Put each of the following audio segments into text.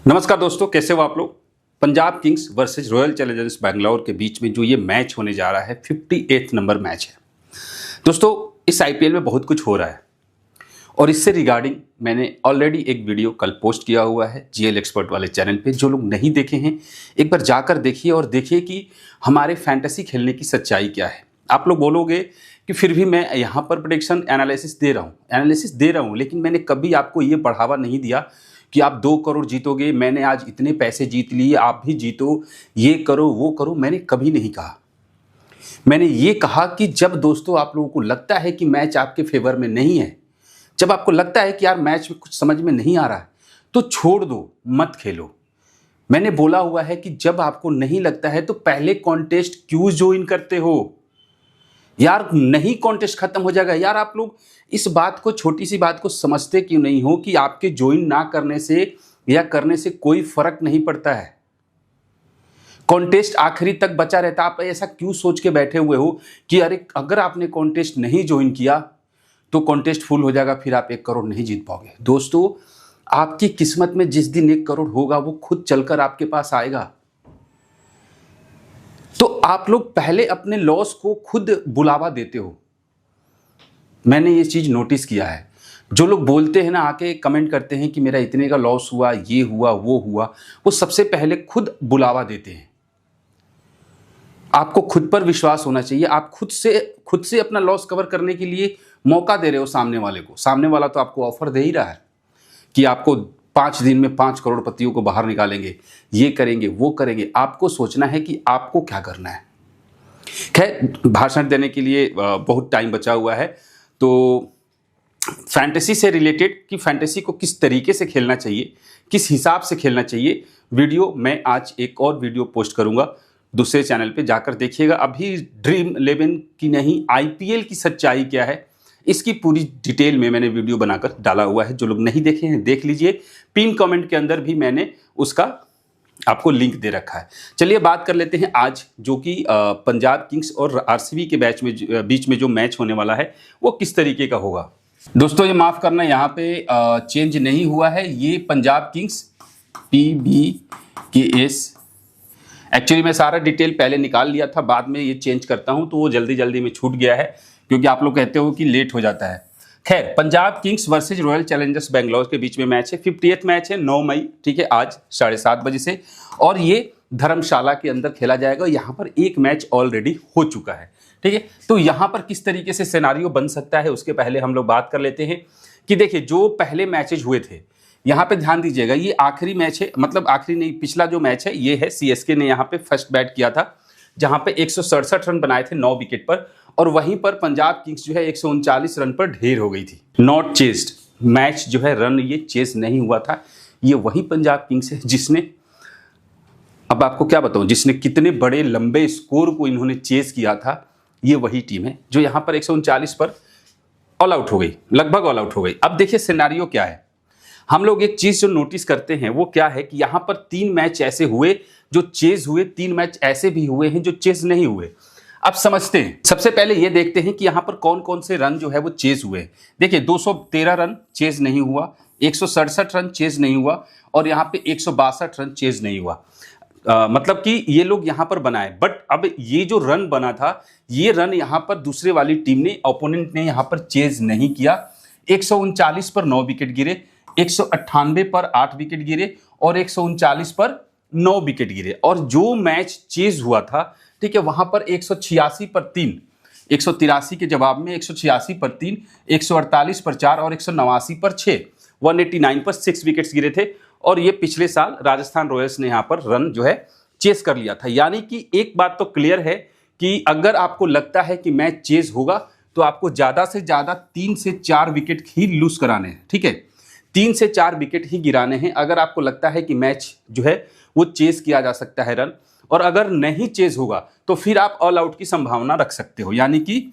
नमस्कार दोस्तों, कैसे हो आप लोग। Punjab Kings versus royal Challengers Bangalore के बीच में जो ये मैच होने जा रहा है 58 नंबर मैच है दोस्तों। इस आईपीएल में बहुत कुछ हो रहा है और इससे रिगार्डिंग मैंने ऑलरेडी एक वीडियो कल पोस्ट किया हुआ है जीएल एक्सपर्ट वाले चैनल पे। जो लोग नहीं देखे हैं एक बार जाकर देखिए और देखिए कि हमारे फैंटेसी खेलने की सच्चाई क्या है। आप लोग बोलोगे कि फिर भी मैं यहाँ पर प्रेडिक्शन एनालिसिस दे रहा हूँ, लेकिन मैंने कभी आपको ये बढ़ावा नहीं दिया कि आप 2 करोड़ जीतोगे, मैंने आज इतने पैसे जीत लिए, आप भी जीतो, ये करो वो करो। मैंने कभी नहीं कहा। मैंने ये कहा कि जब दोस्तों आप लोगों को लगता है कि मैच आपके फेवर में नहीं है, जब आपको लगता है कि यार मैच में कुछ समझ में नहीं आ रहा है, तो छोड़ दो, मत खेलो। मैंने बोला हुआ है कि जब आपको नहीं लगता है तो पहले कॉन्टेस्ट क्यों ज्वाइन करते हो यार। नहीं कॉन्टेस्ट खत्म हो जाएगा यार। आप लोग इस बात को, छोटी सी बात को समझते क्यों नहीं हो कि आपके ज्वाइन ना करने से या करने से कोई फर्क नहीं पड़ता है। कॉन्टेस्ट आखिरी तक बचा रहता। आप ऐसा क्यों सोच के बैठे हुए हो कि अरे अगर आपने कॉन्टेस्ट नहीं ज्वाइन किया तो कॉन्टेस्ट फुल हो जाएगा, फिर आप 1 करोड़ नहीं जीत पाओगे। दोस्तों, आपकी किस्मत में जिस दिन 1 करोड़ होगा वो खुद चलकर आपके पास आएगा। तो आप लोग पहले अपने लॉस को खुद बुलावा देते हो। मैंने ये चीज नोटिस किया है। जो लोग बोलते हैं ना, आके कमेंट करते हैं कि मेरा इतने का लॉस हुआ, ये हुआ वो हुआ, वो सबसे पहले खुद बुलावा देते हैं। आपको खुद पर विश्वास होना चाहिए। आप खुद से अपना लॉस कवर करने के लिए मौका दे रहे हो सामने वाले को। सामने वाला तो आपको ऑफर दे ही रहा है कि आपको 5 दिन में 5 करोड़पतियों को बाहर निकालेंगे, ये करेंगे वो करेंगे। आपको सोचना है कि आपको क्या करना है। खैर, भाषण देने के लिए बहुत टाइम बचा हुआ है, तो फैंटेसी से रिलेटेड कि फैंटेसी को किस तरीके से खेलना चाहिए, किस हिसाब से खेलना चाहिए, वीडियो मैं आज एक और वीडियो पोस्ट करूंगा दूसरे चैनल पे, जाकर देखिएगा। अभी ड्रीम 11 की नहीं, आईपीएल की सच्चाई क्या है, इसकी पूरी डिटेल में मैंने वीडियो बनाकर डाला हुआ है। जो लोग नहीं देखे हैं देख लीजिए। पिन कमेंट के अंदर भी मैंने उसका आपको लिंक दे रखा है। चलिए बात कर लेते हैं आज, जो कि पंजाब किंग्स और आरसीबी के बीच में जो मैच होने वाला है वो किस तरीके का होगा। दोस्तों, ये माफ करना, यहाँ पे चेंज नहीं हुआ है। ये पंजाब किंग्स PBKS, एक्चुअली मैं सारा डिटेल पहले निकाल लिया था, बाद में ये चेंज करता हूँ तो वो जल्दी में छूट गया है, क्योंकि आप लोग कहते हो कि लेट हो जाता है। खैर, Punjab Kings versus royal Challengers Bangalore के बीच में मैच है। 58th मैच है, 9 मई, ठीक है, आज 7:30 बजे से, और ये धर्मशाला के अंदर खेला जाएगा। यहाँ पर एक मैच ऑलरेडी हो चुका है, ठीक है। तो यहाँ पर किस तरीके से सिनेरियो बन सकता है उसके पहले हम लोग बात कर लेते हैं कि देखिए, जो पहले मैचेज हुए थे, यहाँ पे ध्यान दीजिएगा, ये आखिरी मैच है, मतलब आखिरी नहीं, पिछला जो मैच है ये है, सीएसके ने यहाँ पे फर्स्ट बैट किया था, जहां पे 167 रन बनाए थे 9 विकेट पर, और वहीं पर पंजाब किंग्स जो है 139 रन पर ढेर हो गई थी। नॉट चेस्ड मैच जो है, रन ये चेस नहीं हुआ था। ये वही पंजाब किंग्स है जिसने, अब आपको क्या बताऊं, जिसने कितने बड़े लंबे स्कोर को इन्होंने चेस किया था। ये वही टीम है जो यहां पर 139 पर ऑल आउट हो गई, लगभग ऑल आउट हो गई। अब देखिए सिनेरियो क्या है। हम लोग एक चीज जो नोटिस करते हैं वो क्या है कि यहां पर 3 मैच ऐसे हुए जो चेज हुए, 3 मैच ऐसे भी हुए हैं जो चेज नहीं हुए। अब समझते हैं, सबसे पहले ये देखते हैं कि यहां पर कौन कौन से रन जो है वो चेज हुए। देखिए, 213 रन चेज नहीं हुआ, 167 रन चेज नहीं हुआ, और यहां पे 162 रन चेज नहीं हुआ। मतलब कि ये लोग यहां पर बनाए, बट अब ये जो रन बना था, ये रन यहां पर दूसरे वाली टीम ने, ओपोनेंट ने यहां पर चेज नहीं किया। 139 पर 9 विकेट गिरे, 198 पर 8 विकेट गिरे, और 139 पर 9 विकेट गिरे। और जो मैच चेज हुआ था, ठीक है, वहां पर 186 पर 3, 183 के जवाब में 186 पर 3, 148 पर 4 और 189 पर 6, 189 पर 6 विकेट्स गिरे थे। और ये पिछले साल राजस्थान रॉयल्स ने यहां पर रन जो है चेस कर लिया था। यानी कि एक बात तो क्लियर है कि अगर आपको लगता है कि मैच चेज होगा तो आपको ज्यादा से ज्यादा 3 से 4 विकेट ही लूज कराने हैं, ठीक है, 3 से 4 विकेट ही गिराने हैं। अगर आपको लगता है कि मैच जो है वो चेज किया जा सकता है रन, और अगर नहीं चेज होगा तो फिर आप ऑल आउट की संभावना रख सकते हो, यानी कि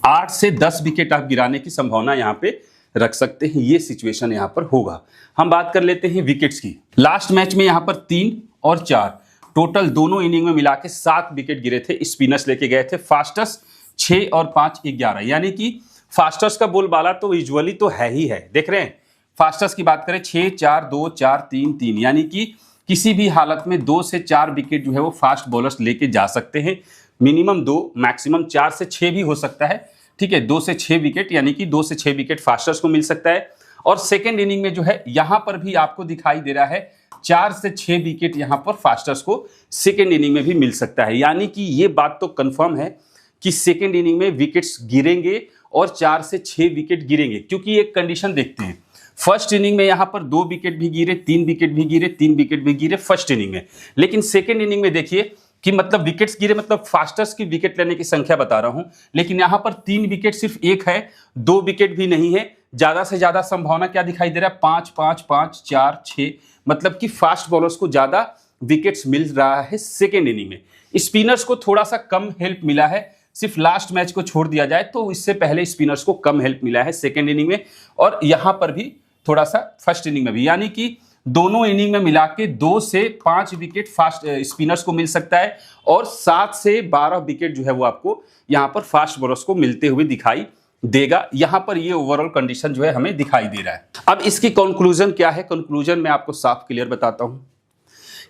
8 से 10 विकेट आप गिराने की संभावना यहां पे रख सकते हैं। ये सिचुएशन यहां पर होगा। हम बात कर लेते हैं विकेट्स की। लास्ट मैच में यहां पर 3 और 4 टोटल दोनों इनिंग में मिला के 7 विकेट गिरे थे। स्पिनर्स लेके गए थे। फास्टर्स 6 और 5 11, यानी कि फास्टर्स का बोलबाला तो यूजुअली तो है ही है, देख रहे हैं, फास्टेस्ट की बात करें 6 4 2 4 3 3, यानी कि किसी भी हालत में 2 से 4 विकेट जो है वो फास्ट बॉलर्स लेके जा सकते हैं। मिनिमम 2, मैक्सिमम 4 से 6 भी हो सकता है। ठीक है, 2 से 6 विकेट, यानी कि 2 से 6 विकेट फास्टर्स को मिल सकता है। और सेकेंड इनिंग में जो है यहां पर भी आपको दिखाई दे रहा है 4 से 6 विकेट यहां पर फास्टर्स को सेकेंड इनिंग में भी मिल सकता है। यानी कि ये बात तो कंफर्म है कि सेकेंड इनिंग में विकेट्स गिरेंगे और 4 से 6 विकेट गिरेंगे, क्योंकि एक कंडीशन देखते हैं। फर्स्ट इनिंग में यहां पर 2 विकेट भी गिरे, 3 विकेट भी गिरे, 3 विकेट भी गिरे फर्स्ट इनिंग में, लेकिन सेकेंड इनिंग में देखिए कि मतलब विकेट्स गिरे, मतलब फास्टर्स की विकेट लेने की संख्या बता रहा हूं, लेकिन यहां पर 3 विकेट सिर्फ एक है, 2 विकेट भी नहीं है। ज्यादा से ज्यादा संभावना क्या दिखाई दे रहा है? 5 5 5 4 6, मतलब कि फास्ट बॉलर्स को ज्यादा विकेट्स मिल रहा है सेकेंड इनिंग में। स्पिनर्स को थोड़ा सा कम हेल्प मिला है, सिर्फ लास्ट मैच को छोड़ दिया जाए तो इससे पहले स्पिनर्स को कम हेल्प मिला है सेकेंड इनिंग में, और यहां पर भी थोड़ा सा फर्स्ट इनिंग में भी, यानी कि दोनों इनिंग में मिला के 2 से 5 विकेट फास्ट स्पिनर्स को मिल सकता है और 7 से 12 विकेट जो है वो आपको यहां पर फास्ट बॉलर्स को मिलते हुए दिखाई देगा। यहां पर ये ओवरऑल कंडीशन जो है हमें दिखाई दे रहा है। अब इसकी कंक्लूजन क्या है? कंक्लूजन मैं आपको साफ क्लियर बताता हूं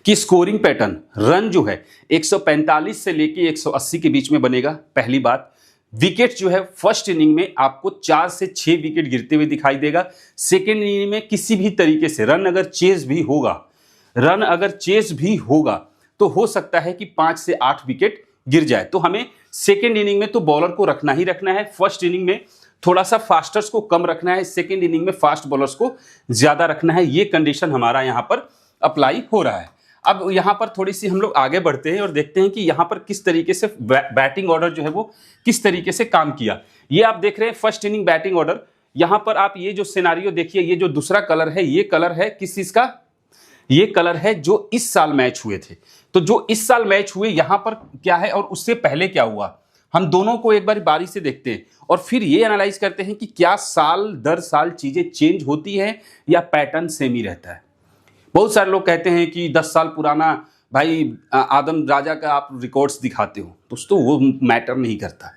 कि स्कोरिंग पैटर्न रन जो है 145 से लेके 180 के बीच में बनेगा। पहली बात, विकेट जो है फर्स्ट इनिंग में आपको 4 से 6 विकेट गिरते हुए दिखाई देगा। सेकेंड इनिंग में किसी भी तरीके से रन अगर चेज भी होगा तो हो सकता है कि 5 से 8 विकेट गिर जाए। तो हमें सेकेंड इनिंग में तो बॉलर को रखना ही रखना है, फर्स्ट इनिंग में थोड़ा सा फास्टर्स को कम रखना है, सेकेंड इनिंग में फास्ट बॉलर्स को ज्यादा रखना है। ये कंडीशन हमारा यहां पर अप्लाई हो रहा है। अब यहां पर थोड़ी सी हम लोग आगे बढ़ते हैं और देखते हैं कि यहां पर किस तरीके से बैटिंग ऑर्डर जो है वो किस तरीके से काम किया। ये आप देख रहे हैं फर्स्ट इनिंग बैटिंग ऑर्डर। यहां पर आप ये जो सिनेरियो देखिए, ये जो दूसरा कलर है, ये कलर है किस चीज का? ये कलर है जो इस साल मैच हुए थे। तो जो इस साल मैच हुए यहां पर क्या है और उससे पहले क्या हुआ, हम दोनों को एक बार बारी से देखते हैं और फिर ये एनालाइज करते हैं कि क्या साल दर साल चीजें चेंज होती है या पैटर्न सेम ही रहता है। बहुत सारे लोग कहते हैं कि 10 साल पुराना भाई आदम राजा का आप रिकॉर्ड्स दिखाते हो। दोस्तों वो मैटर नहीं करता।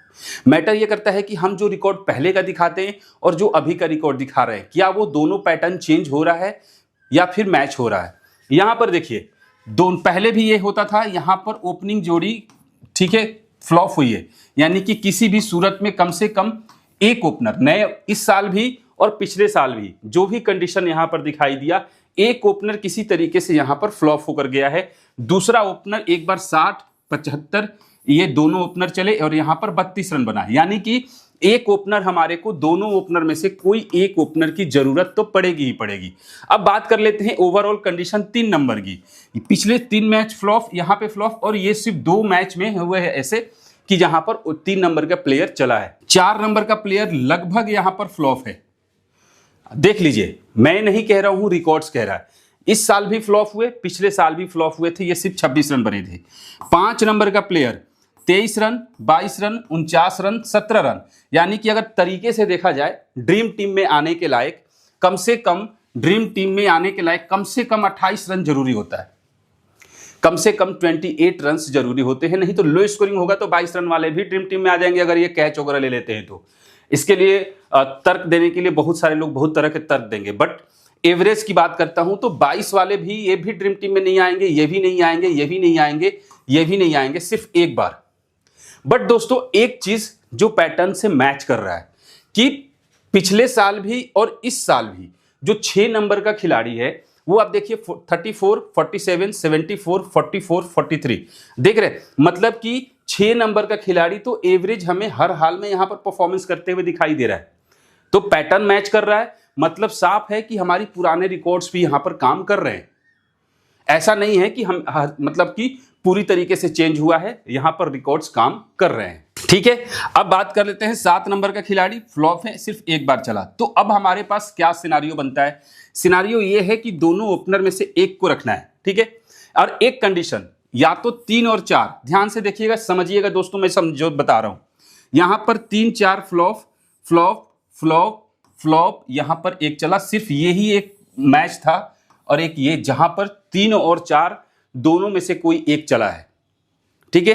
मैटर ये करता है कि हम जो रिकॉर्ड पहले का दिखाते हैं और जो अभी का रिकॉर्ड दिखा रहे हैं, क्या वो दोनों पैटर्न चेंज हो रहा है या फिर मैच हो रहा है। यहां पर देखिए, पहले भी ये होता था, यहां पर ओपनिंग जोड़ी ठीक है फ्लॉप हुई है, यानी कि किसी भी सूरत में कम से कम एक ओपनर, नए इस साल भी और पिछले साल भी जो भी कंडीशन यहां पर दिखाई दिया, एक ओपनर किसी तरीके से यहां पर फ्लॉप होकर गया है। दूसरा ओपनर एक बार 60 75 ये दोनों ओपनर चले और यहां पर 32 रन बना, यानी कि एक ओपनर हमारे को, दोनों ओपनर में से कोई एक ओपनर की जरूरत तो पड़ेगी ही पड़ेगी। अब बात कर लेते हैं ओवरऑल कंडीशन 3 नंबर की। पिछले 3 मैच फ्लॉप, यहां पे फ्लॉप, और ये सिर्फ 2 मैच में हुए हैं ऐसे कि जहां पर 3 नंबर का प्लेयर चला है। 4 नंबर का प्लेयर लगभग यहां पर फ्लॉप है। देख लीजिए, मैं नहीं कह रहा हूं, रिकॉर्ड्स कह रहा है। इस साल भी फ्लॉप हुए, पिछले साल भी फ्लॉप हुए थे, ये सिर्फ 26 रन बने थे। 5 नंबर का player 23 run, 22 run, 49 run, 17 run, यानी कि अगर तरीके से देखा जाए ड्रीम टीम में आने के लायक कम से कम, ड्रीम टीम में आने के लायक कम से कम 28 रन जरूरी होता है, कम से कम 28 रन जरूरी होते हैं। नहीं तो लो स्कोरिंग होगा तो 22 रन वाले भी ड्रीम टीम में आ जाएंगे अगर ये कैच वगैरह ले लेते हैं तो। इसके लिए तर्क देने के लिए बहुत सारे लोग बहुत तरह के तर्क देंगे, बट एवरेज की बात करता हूं तो 22 वाले भी, ये भी ड्रीम टीम में नहीं आएंगे, ये भी नहीं आएंगे, ये भी नहीं आएंगे, ये भी नहीं आएंगे, सिर्फ एक बार। बट दोस्तों एक चीज जो पैटर्न से मैच कर रहा है कि पिछले साल भी और इस साल भी जो 6 नंबर का खिलाड़ी है वो आप देखिए 34, 47, 74, 44, 43 देख रहे, मतलब कि 6 नंबर का खिलाड़ी तो एवरेज हमें हर हाल में यहां पर परफॉर्मेंस करते हुए दिखाई दे रहा है। तो पैटर्न मैच कर रहा है, मतलब साफ है कि हमारी पुराने रिकॉर्ड्स भी यहां पर काम कर रहे हैं। ऐसा नहीं है कि हम मतलब कि पूरी तरीके से चेंज हुआ है, यहां पर रिकॉर्ड्स काम कर रहे हैं। ठीक है, अब बात कर लेते हैं 7 नंबर का खिलाड़ी फ्लॉप है, सिर्फ एक बार चला। तो अब हमारे पास क्या सिनारियो बनता है? सिनारियो ये है कि दोनों ओपनर में से एक को रखना है, ठीक है, और एक कंडीशन या तो 3 और 4, ध्यान से देखिएगा, समझिएगा दोस्तों, मैं समझो बता रहा हूं। यहां पर 3 4 फ्लॉप फ्लॉप फ्लॉप फ्लॉप, यहां पर एक चला, सिर्फ यही एक मैच था, और एक ये जहां पर 3 और 4 दोनों में से कोई एक चला है। ठीक है,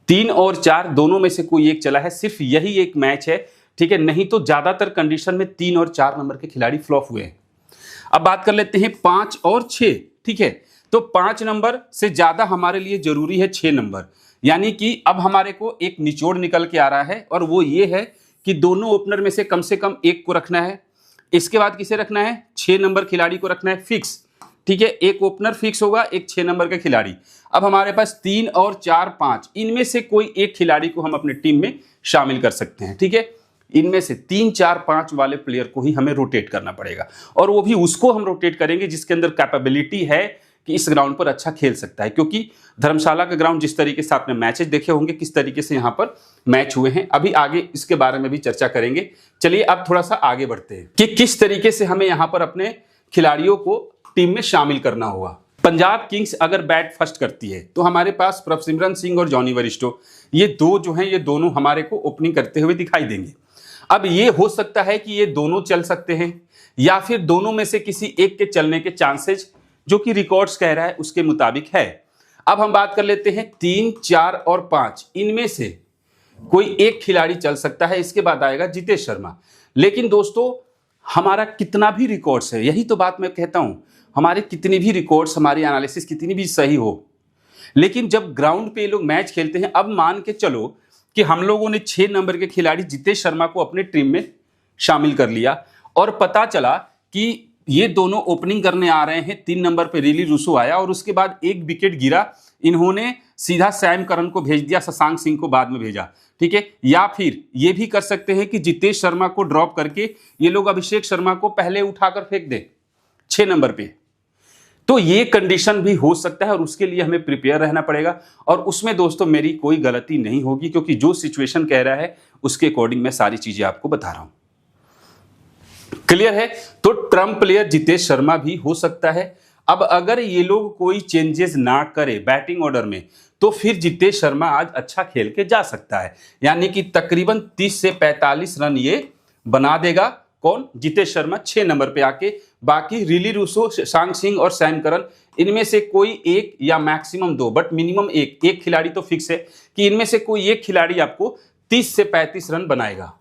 3 और 4 दोनों में से कोई एक चला है, सिर्फ यही एक मैच है। ठीक है, नहीं तो ज्यादातर कंडीशन में 3 और 4 नंबर के खिलाड़ी फ्लॉप हुए हैं। अब बात कर लेते हैं 5 और 6, ठीक है। तो 5 नंबर से ज्यादा हमारे लिए जरूरी है 6 नंबर, यानी कि अब हमारे को एक निचोड़ निकल के आ रहा है और वो ये है कि दोनों ओपनर में से कम एक को रखना है। इसके बाद किसे रखना है? 6 नंबर खिलाड़ी को रखना है फिक्स, ठीक है। एक ओपनर फिक्स होगा, एक 6 नंबर का खिलाड़ी। अब हमारे पास 3 और 4 5, इनमें से कोई एक खिलाड़ी को हम अपने टीम में शामिल कर सकते हैं, ठीक है। इनमें से 3 4 5 वाले प्लेयर को ही हमें रोटेट करना पड़ेगा, और वो भी उसको हम रोटेट करेंगे जिसके अंदर कैपेबिलिटी है कि इस ग्राउंड पर अच्छा खेल सकता है। क्योंकि धर्मशाला का ग्राउंड जिस तरीके से आपने मैचेस देखे होंगे, किस तरीके से यहाँ पर मैच हुए हैं, अभी आगे इसके बारे में भी चर्चा करेंगे। चलिए अब थोड़ा सा आगे बढ़ते हैं कि किस तरीके से हमें यहाँ पर अपने खिलाड़ियों को टीम में शामिल करना होगा। पंजाब किंग्स अगर बैट फर्स्ट करती है तो हमारे पास प्रभसिमरन सिंह और जॉनी वरिष्ठो, ये दो जो हैं, ये दोनों हमारे को ओपनिंग करते हुए दिखाई देंगे। अब ये हो सकता है कि ये दोनों चल सकते हैं, या फिर दोनों में से किसी एक के चलने के चांसेस, जो कि रिकॉर्ड्स कह रहा है उसके मुताबिक है। अब हम बात कर लेते हैं 3 4 और 5, इनमें से कोई एक खिलाड़ी चल सकता है। इसके बाद आएगा जितेश शर्मा। लेकिन दोस्तों, हमारा कितना भी रिकॉर्ड्स है, यही तो बात मैं कहता हूं, हमारे कितनी भी रिकॉर्ड्स, हमारी एनालिसिस कितनी भी सही हो, लेकिन जब ग्राउंड पे ये लोग मैच खेलते हैं, अब मान के चलो कि हम लोगों ने 6 नंबर के खिलाड़ी जितेश शर्मा को अपने टीम में शामिल कर लिया और पता चला कि ये दोनों ओपनिंग करने आ रहे हैं। 3 नंबर पे रिली रूसो आया और उसके बाद एक विकेट गिरा, इन्होंने सीधा सैम करन को भेज दिया, शशांक सिंह को बाद में भेजा, ठीक है। या फिर ये भी कर सकते हैं कि जितेश शर्मा को ड्रॉप करके ये लोग अभिषेक शर्मा को पहले उठाकर फेंक दे 6 नंबर पे। तो ये कंडीशन भी हो सकता है और उसके लिए हमें प्रिपेयर रहना पड़ेगा, और उसमें दोस्तों मेरी कोई गलती नहीं होगी, क्योंकि जो सिचुएशन कह रहा है उसके अकॉर्डिंग मैं सारी चीजें आपको बता रहा हूं। क्लियर है? तो ट्रम्प प्लेयर जितेश शर्मा भी हो सकता है। अब अगर ये लोग कोई चेंजेस ना करे बैटिंग ऑर्डर में, तो फिर जितेश शर्मा आज अच्छा खेल के जा सकता है, यानी कि तकरीबन 30 से 45 रन ये बना देगा। कौन? जितेश शर्मा 6 नंबर पे आके। बाकी रिली रूसो, शशांक सिंह और सैम करन, इनमें से कोई एक या मैक्सिमम 2, बट मिनिमम एक खिलाड़ी तो फिक्स है कि इनमें से कोई एक खिलाड़ी आपको 30 से 35 रन बनाएगा,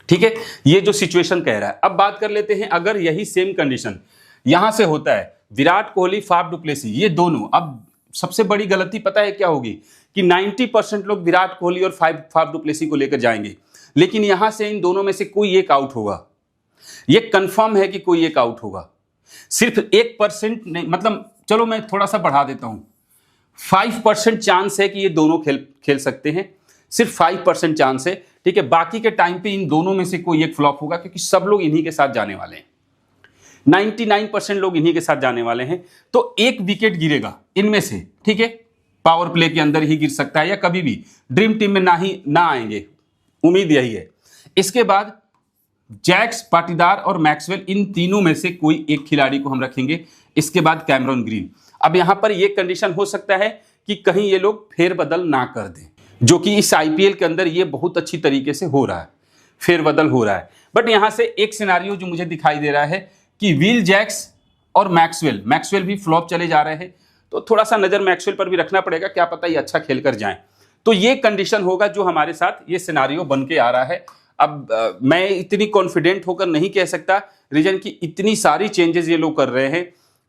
ठीक है। ये जो सिचुएशन कह रहा है। अब बात कर लेते हैं, अगर यही सेम कंडीशन यहां से होता है, विराट कोहली, फाफ डुप्लेसी, ये दोनों, अब सबसे बड़ी गलती पता है क्या होगी कि 90% लोग विराट कोहली और फाफ डुप्लेसी को लेकर जाएंगे, लेकिन यहां से इन दोनों में से कोई एक आउट होगा। ये कंफर्म है कि कोई एक आउट होगा। सिर्फ 1% नहीं, मतलब चलो मैं थोड़ा सा बढ़ा देता हूं, 5% चांस है कि ये दोनों खेल सकते हैं, सिर्फ 5% चांस है, ठीक है। बाकी के टाइम पे इन दोनों में से कोई एक फ्लॉप होगा, क्योंकि सब लोग इन्हीं के साथ जाने वाले हैं, 99% लोग इन्हीं के साथ जाने वाले हैं। तो एक विकेट गिरेगा इनमें से, ठीक है। पावर प्ले के अंदर ही गिर सकता है, या कभी भी ड्रीम टीम में ना आएंगे, उम्मीद यही है। इसके बाद जैक्स, पाटीदार और मैक्सवेल, इन तीनों में से कोई एक खिलाड़ी को हम रखेंगे। इसके बाद कैमरन ग्रीन। अब यहां पर यह कंडीशन हो सकता है कि कहीं ये लोग फेरबदल ना कर दें, जो कि इस आईपीएल के अंदर ये बहुत अच्छी तरीके से हो रहा है, फेरबदल हो रहा है। बट यहां से एक सिनारियो जो मुझे दिखाई दे रहा है कि विल जैक्स और मैक्सवेल भी फ्लॉप चले जा रहे हैं, तो थोड़ा सा नजर मैक्सवेल पर भी रखना पड़ेगा, क्या पता ये अच्छा खेल कर जाए। तो ये कंडीशन होगा जो हमारे साथ ये सिनारियो बन के आ रहा है। अब मैं इतनी कॉन्फिडेंट होकर नहीं कह सकता, रीजन की इतनी सारी चेंजेस ये लोग कर रहे हैं,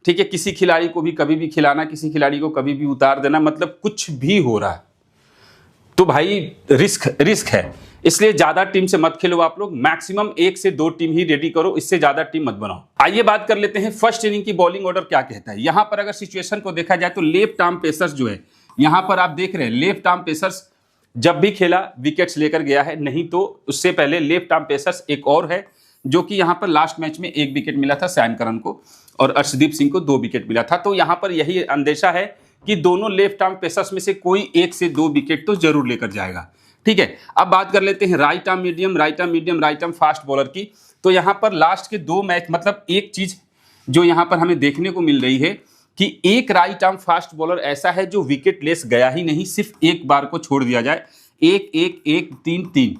ठीक है। किसी खिलाड़ी को भी कभी भी खिलाना, किसी खिलाड़ी को कभी भी उतार देना, मतलब कुछ भी हो रहा है। तो भाई रिस्क है, इसलिए ज्यादा टीम से मत खेलो आप लोग, मैक्सिमम 1 से 2 टीम ही रेडी करो, इससे ज्यादा टीम मत बनाओ। आइए बात कर लेते हैं फर्स्ट इनिंग की बॉलिंग ऑर्डर क्या कहता है। यहां पर अगर सिचुएशन को देखा जाए तो लेफ्ट आर्म पेसर्स जो है, यहां पर आप देख रहे हैं लेफ्ट आर्म पेसर्स जब भी खेला विकेट्स लेकर गया है, नहीं तो उससे पहले लेफ्ट आर्म पेसर्स एक और है, जो कि यहां पर लास्ट मैच में 1 विकेट मिला था सैम करन को, और अर्शदीप सिंह को 2 विकेट मिला था। तो यहां पर यही अंदेशा है कि दोनों लेफ्ट आर्म पेसर्स में से कोई 1 से 2 विकेट तो जरूर लेकर जाएगा, ठीक है। अब बात कर लेते हैं right arm medium, right arm fast bowler की। तो यहां पर लास्ट के 2 मैच, मतलब एक चीज जो यहां पर हमें देखने को मिल रही है कि एक राइट आर्म फास्ट बॉलर ऐसा है जो विकेट लेस गया ही नहीं, सिर्फ एक बार को छोड़ दिया जाए, 1 1 1 3 3,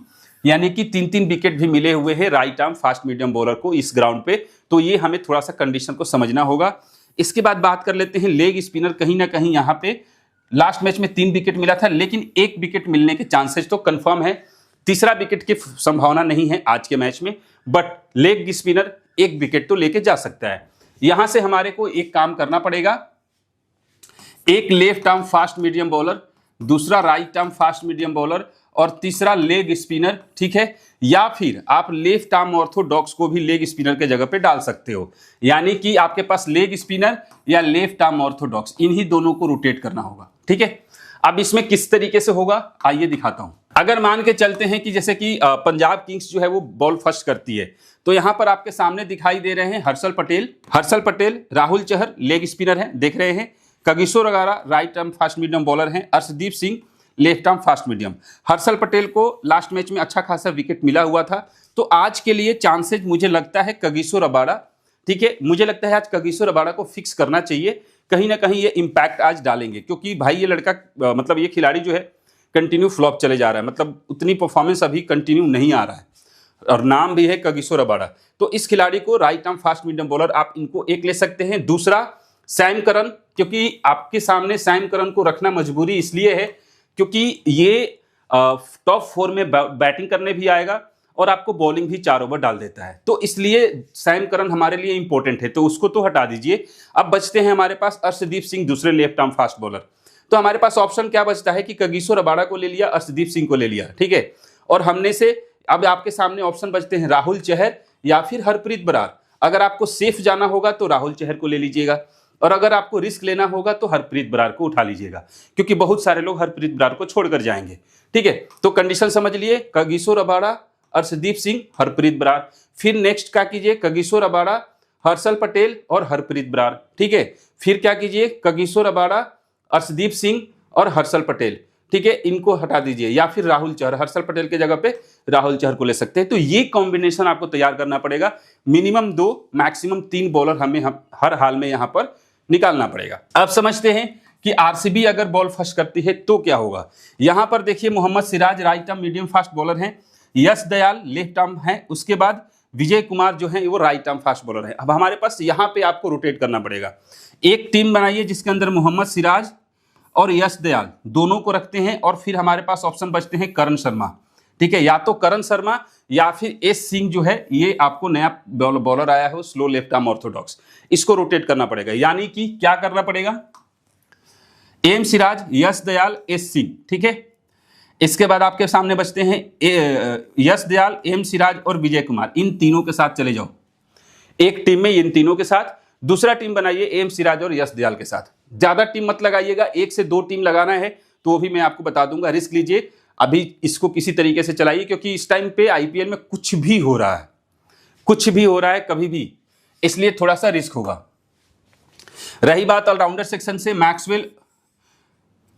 यानी कि 3 विकेट भी मिले हुए हैं right arm fast medium bowler को इस ग्राउंड पे। तो ये हमें थोड़ा सा कंडीशन को समझना होगा। इसके बाद बात कर लेते हैं लेग स्पिनर। कहीं ना कहीं यहाँ पे लास्ट मैच में 3 विकेट मिला था, लेकिन 1 विकेट मिलने के चांसेस तो कंफर्म है, तीसरा विकेट की संभावना नहीं है आज के मैच में। बट लेग स्पिनर एक विकेट तो लेके जा सकता है। यहां से हमारे को एक काम करना पड़ेगा, एक left arm fast medium bowler, दूसरा right arm fast medium bowler और तीसरा लेग स्पिनर, ठीक है। या फिर आप लेफ्ट आर्म ऑर्थोडॉक्स को भी लेग स्पिनर के जगह पे डाल सकते हो, यानी कि आपके पास लेग स्पिनर या लेफ्ट आर्म ऑर्थोडॉक्स, इन्हीं दोनों को रोटेट करना होगा, ठीक है। अब इसमें किस तरीके से होगा आइए दिखाता हूं। अगर मान के चलते हैं कि जैसे कि पंजाब किंग्स जो है वो बॉल फर्स्ट करती है, तो यहां पर आपके सामने दिखाई दे रहे हैं हर्षल पटेल, राहुल चहर लेग स्पिनर हैं, देख रहे हैं, Kagiso Rabada right arm fast medium bowler हैं, Arshdeep Singh left arm fast medium. Harshal Patel को लास्ट मैच में अच्छा खासा विकेट मिला हुआ था, तो आज के लिए चांसेज मुझे लगता है कगिसो रबाड़ा, ठीक है, मुझे लगता है आज कगिसो रबाड़ा को फिक्स करना चाहिए। कहीं ना कहीं ये इंपैक्ट आज डालेंगे, क्योंकि भाई ये लड़का मतलब ये खिलाड़ी जो है कंटिन्यू फ्लॉप चले जा रहा है, मतलब उतनी परफॉर्मेंस अभी कंटिन्यू नहीं आ रहा है, और नाम भी है कगिसो रबाड़ा। तो इस खिलाड़ी को right arm fast medium bowler आप इनको एक ले सकते हैं। दूसरा सैम करन, क्योंकि आपके सामने सैम करन को रखना मजबूरी इसलिए है क्योंकि ये टॉप 4 में बैटिंग करने भी आएगा और आपको बॉलिंग भी 4 ओवर डाल देता है, तो इसलिए सैम करन हमारे लिए इंपॉर्टेंट है, तो उसको तो हटा दीजिए। अब बचते हैं हमारे पास अर्शदीप सिंह दूसरे लेफ्ट आर्म फास्ट बॉलर। तो हमारे पास ऑप्शन क्या बचता है कि कगिसो रबाड़ा को ले लिया, अर्शदीप सिंह को ले लिया, ठीक है। और हमने से अब आपके सामने ऑप्शन बचते हैं राहुल चहर या फिर हरप्रीत बरार। अगर आपको सेफ जाना होगा तो राहुल चहर को ले लीजिएगा, और अगर आपको रिस्क लेना होगा तो हरप्रीत बरार को उठा लीजिएगा, क्योंकि बहुत सारे लोग हरप्रीत बरार को छोड़कर जाएंगे, ठीक है। तो कंडीशन समझ लिए, कगिसो रबाड़ा, अर्शदीप सिंह, हरप्रीत बरार। फिर नेक्स्ट क्या कीजिए, कगिसो रबाड़ा, हर्षल पटेल और हरप्रीत बरार, ठीक है। फिर क्या कीजिए, कगिसो रबाड़ा, अर्शदीप सिंह और हर्षल पटेल, ठीक है, इनको हटा दीजिए, या फिर राहुल चहर, हर्षल पटेल के जगह पे राहुल चहर को ले सकते हैं। तो ये कॉम्बिनेशन आपको तैयार करना पड़ेगा, मिनिमम 2 मैक्सिमम 3 बॉलर हमें हर हाल में यहां पर निकालना पड़ेगा। अब समझते हैं कि आरसीबी अगर बॉल फर्स्ट करती है तो क्या होगा। यहां पर देखिए Mohammed Siraj right arm medium fast bowler हैं, यश दयाल लेफ्ट आर्म है, उसके बाद विजय कुमार जो है वो राइट आर्म फास्ट बॉलर है। अब हमारे पास यहां पे आपको रोटेट करना पड़ेगा, एक टीम बनाइए जिसके अंदर मोहम्मद सिराज और यश दयाल दोनों को रखते हैं, और फिर हमारे पास ऑप्शन बचते हैं करण शर्मा, ठीक है, या तो करण शर्मा या फिर एस सिंह जो है, ये आपको नया बॉलर आया है स्लो लेफ्ट आर्म ऑर्थोडॉक्स, इसको रोटेट करना पड़ेगा। यानी कि क्या करना पड़ेगा, एम सिराज, यश दयाल, एस सिंह, ठीक है। इसके बाद आपके सामने बचते हैं यश दयाल, एम सिराज और विजय कुमार, इन तीनों के साथ चले जाओ एक टीम में, इन तीनों के साथ। दूसरा टीम बनाइए एम सिराज और यश दयाल के साथ। ज्यादा टीम मत लगाइएगा, 1 से 2 टीम लगाना है तो भी मैं आपको बता दूंगा, रिस्क लीजिए, अभी इसको किसी तरीके से चलाइए, क्योंकि इस टाइम पे आईपीएल में कुछ भी हो रहा है कभी भी, इसलिए थोड़ा सा रिस्क होगा। रही बात ऑलराउंडर सेक्शन से, मैक्सवेल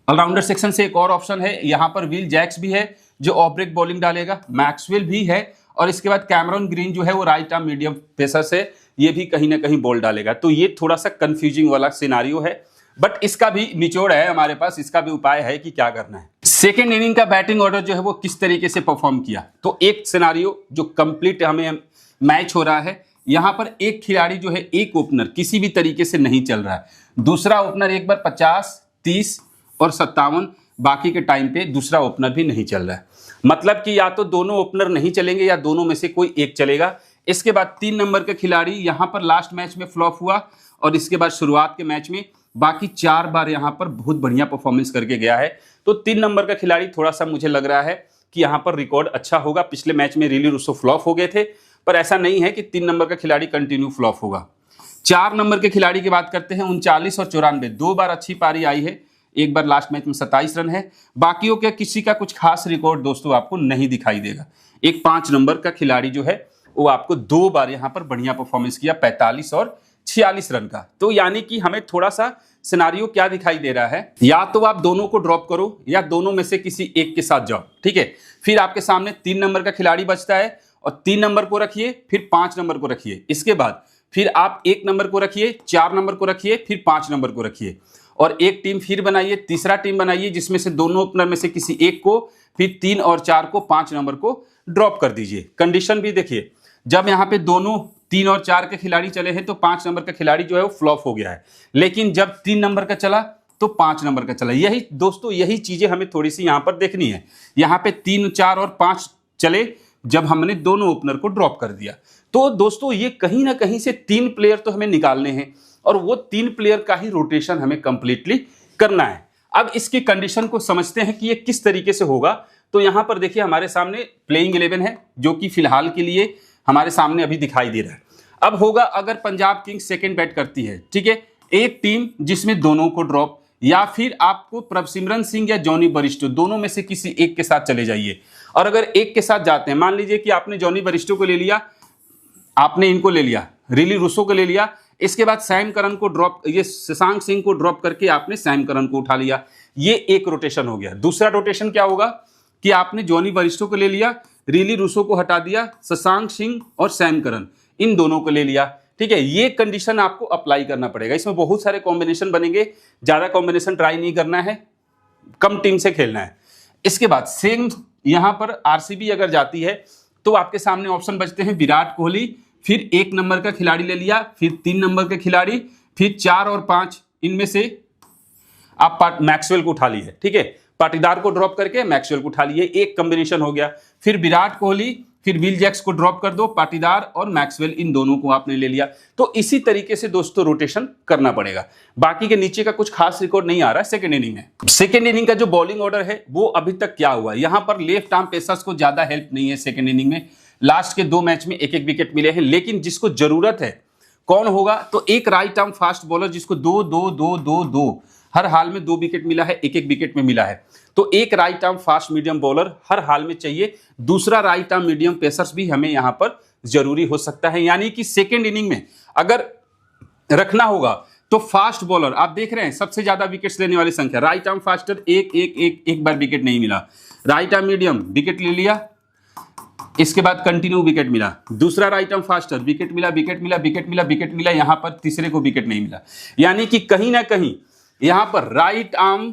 ऑलराउंडर सेक्शन से एक और ऑप्शन है, यहां पर विल जैक्स भी है जो ऑफ ब्रेक बॉलिंग डालेगा, मैक्सवेल भी है, और इसके बाद कैमरन ग्रीन जो है वो राइट आर्म मीडियम पेसर से, ये भी कहीं ना कहीं बॉल डालेगा। तो ये थोड़ा सा कंफ्यूजिंग वाला सिनारियो है, बट इसका भी निचोड़ है हमारे पास, इसका भी उपाय है कि क्या करना है। सेकेंड इनिंग का बैटिंग ऑर्डर जो है वो किस तरीके से परफॉर्म किया, तो एक सिनारियो जो कंप्लीट हमें मैच हो रहा है, यहां पर एक खिलाड़ी जो है, एक ओपनर किसी भी तरीके से नहीं चल रहा है, दूसरा ओपनर एक बार 50, 30 और 57, बाकी के टाइम पे दूसरा ओपनर भी नहीं चल रहा है। मतलब कि या तो दोनों ओपनर नहीं चलेंगे या दोनों में से कोई एक चलेगा। इसके बाद 3 नंबर का खिलाड़ी यहां पर लास्ट मैच में फ्लॉप हुआ, और इसके बाद शुरुआत के मैच में बाकी 4 बार यहां पर बहुत बढ़िया परफॉर्मेंस करके गया है। तो 3 नंबर का खिलाड़ी थोड़ा सा मुझे लग रहा है कि यहां पर रिकॉर्ड अच्छा होगा। पिछले मैच में रिली रूसो फ्लॉप हो गए थे, पर ऐसा नहीं है कि 3 नंबर का खिलाड़ी कंटिन्यू फ्लॉप होगा। 4 नंबर के खिलाड़ी की बात करते हैं, 39 और 94, 2 बार अच्छी पारी आई है, एक बार लास्ट मैच में 27 रन है। बाकियों के किसी का कुछ खास रिकॉर्ड दोस्तों आपको नहीं दिखाई देगा। एक 5 नंबर का खिलाड़ी जो है वो आपको 2 बार यहां पर बढ़िया परफॉर्मेंस किया, 45 और 46 रन का। तो यानी कि हमें थोड़ा सा सिनारियो क्या दिखाई दे रहा है, या तो आप दोनों को ड्रॉप करो या दोनों में से किसी एक के साथ जाओ, ठीक है। फिर आपके सामने 3 नंबर का खिलाड़ी बचता है, और 3 नंबर को रखिए, फिर 5 नंबर को रखिए, इसके बाद फिर आप 1 नंबर को रखिए, 4 नंबर को रखिए, फिर 5 नंबर को रखिए, और एक टीम फिर बनाइए, तीसरा टीम बनाइए जिसमें से दोनों ओपनर में से किसी एक को, फिर 3 और 4 को, 5 नंबर को ड्रॉप कर दीजिए। कंडीशन भी देखिए, जब यहाँ पे दोनों 3 और 4 के खिलाड़ी चले हैं तो 5 नंबर का खिलाड़ी जो है वो फ्लॉप हो गया है, लेकिन जब 3 नंबर का चला तो 5 नंबर का चला। यही दोस्तों, यही चीजें हमें थोड़ी सी यहाँ पर देखनी है। यहाँ पे 3, 4 और 5 चले जब हमने दोनों ओपनर को ड्रॉप कर दिया, तो दोस्तों ये कहीं ना कहीं से 3 प्लेयर तो हमें निकालने हैं और वो 3 प्लेयर का ही रोटेशन हमें कंप्लीटली करना है। अब इसकी कंडीशन को समझते हैं कि ये किस तरीके से होगा। तो यहां पर देखिए हमारे सामने प्लेइंग 11 है जो कि फिलहाल के लिए हमारे सामने अभी दिखाई दे रहा है। अब होगा अगर पंजाब किंग्स सेकंड बैट करती है, ठीक है, एक टीम जिसमें दोनों को ड्रॉप, या फिर आपको प्रभसिमरन सिंह या जॉनी बरिस्टो दोनों में से किसी एक के साथ चले जाइए। और अगर एक के साथ जाते हैं, मान लीजिए कि आपने जॉनी बरिस्टो को ले लिया, आपने इनको ले लिया, रिली रूसो को ले लिया, इसके बाद सैम करन को ड्रॉप, ये शशांक सिंह को ड्रॉप करके आपने सैम करन को उठा लिया, ये एक रोटेशन हो गया। दूसरा रोटेशन क्या होगा कि आपने जॉनी बरिस्टो को ले लिया, रिली रूसो को हटा दिया, शशांक सिंह और सैम करन इन दोनों को ले लिया, ठीक है। ये कंडीशन आपको अप्लाई करना पड़ेगा। इसमें बहुत सारे कॉम्बिनेशन बनेंगे, ज्यादा कॉम्बिनेशन ट्राई नहीं करना है, कम टीम से खेलना है। इसके बाद सेम यहां पर आरसीबी अगर जाती है तो आपके सामने ऑप्शन बचते हैं विराट कोहली, फिर 1 नंबर का खिलाड़ी ले लिया, फिर 3 नंबर के खिलाड़ी, फिर 4 और 5, इनमें से आप मैक्सवेल को उठा लिए, ठीक है, पाटीदार को ड्रॉप करके मैक्सवेल को उठा लिए, एक कॉम्बिनेशन हो गया। फिर विराट कोहली, फिर विल जैक्स को ड्रॉप कर दो, पाटीदार और मैक्सवेल इन दोनों को आपने ले लिया। तो इसी तरीके से दोस्तों रोटेशन करना पड़ेगा। बाकी के नीचे का कुछ खास रिकॉर्ड नहीं आ रहा है सेकंड इनिंग में। सेकंड इनिंग का जो बॉलिंग ऑर्डर है वो अभी तक क्या हुआ, यहां पर लेफ्ट आर्म पेसर्स को ज्यादा हेल्प नहीं है सेकंड इनिंग में। लास्ट के 2 मैच में 1-1 विकेट मिले हैं, लेकिन जिसको जरूरत है कौन होगा, तो एक राइट आर्म फास्ट बॉलर जिसको 2-2-2-2-2 हर हाल में 2 विकेट मिला है, 1-1 विकेट में मिला है। तो एक right arm fast medium bowler हर हाल में चाहिए, दूसरा राइट आर्म मीडियम पेसर्स भी हमें यहां पर जरूरी हो सकता है। यानी कि सेकेंड इनिंग में अगर रखना होगा तो फास्ट बॉलर आप देख रहे हैं सबसे ज्यादा विकेट्स लेने वाली संख्या, राइट आर्म फास्टर एक बार विकेट नहीं मिला, राइट आर्म मीडियम विकेट ले लिया, इसके बाद कंटिन्यू विकेट मिला, दूसरा राइट आर्म फास्टर विकेट मिला, विकेट मिला, विकेट मिला, विकेट मिला, यहां पर तीसरे को विकेट नहीं मिला। यानी कि कहीं ना कहीं यहां पर right arm